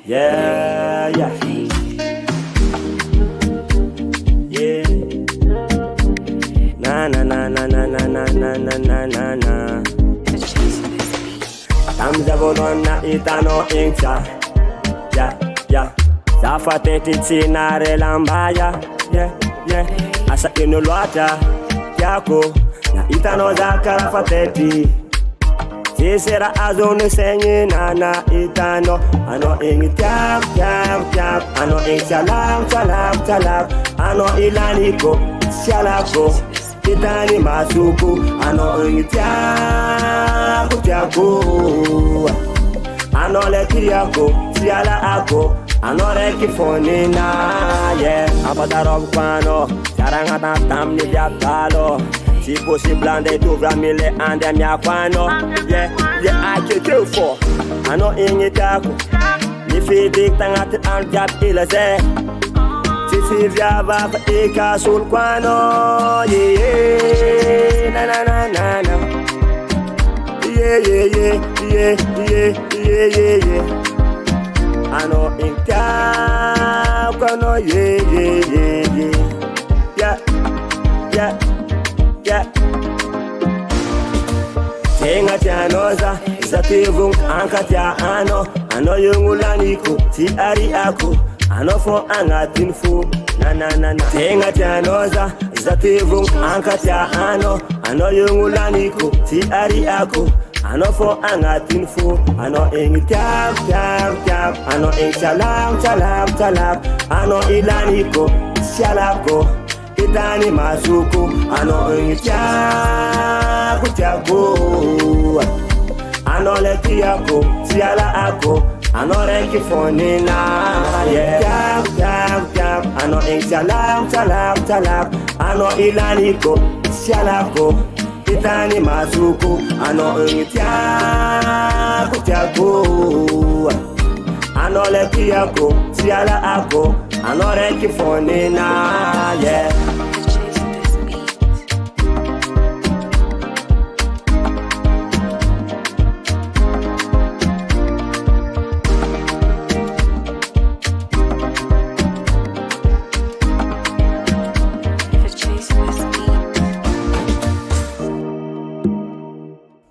Yeah, yeah, yeah. Na na na na na na na na na na na na. Tamza volonna itano inksa. Yeah, yeah. Zafateti tsinare lambaya. Yeah, yeah. Asa inulwata yako na itano zakara fateti. Sisera azonu senyi nana itano. Ano ingi tiap tiap tiap. Ano ingi salam salam salam. Ano ilaniko shalako. Itani masuku. Ano ingi tiap tiap. Ano leki yako siala ako. Ano reki foni na. Yeah. Apadarob kwano. Sarangata tam ni biakalo. Si possible ande t'ouvra mille ande mia kwano. Yeah, yeah, I can do for. I know ingi tako. Ni fi dik tangati an jab ila se. Si via va pa ika sul kwano. Yeah, na na na na na. Yeah, yeah, yeah, yeah, yeah, yeah, yeah, yeah. I know in kwano. Yeah, yeah, yeah, yeah. Yeah, yeah. Yeah. Tenga tianoza Zativung ankatia ano yungulaniko Si ari ako Ano fo angatin fu Na na na na Tenga tianoza Zativung ankatia ano yungulaniko Si ari ako Ano fo angatin fu Ano ingi tiap tiap tiap Ano ingi salam salam salam Ano ilaniko Shalako Itani masuku, ano ingi tiago tiago. Ano leki yako, siala ako, ano reki foni na. Yeah, tiago tiago tiago. Ano ingi salam salam salam. Ano ilaniko, sialako. Itani masuku, ano ingi tiago tiago. Ano leki yako, siala ako. Ano reki foni na. Yeah.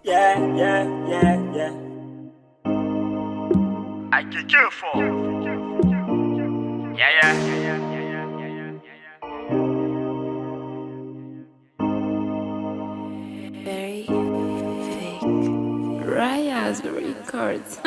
Yeah, yeah, yeah, yeah. I get you for. Yeah, yeah, yeah, yeah, yeah, yeah, yeah, Very fake. Raya's records.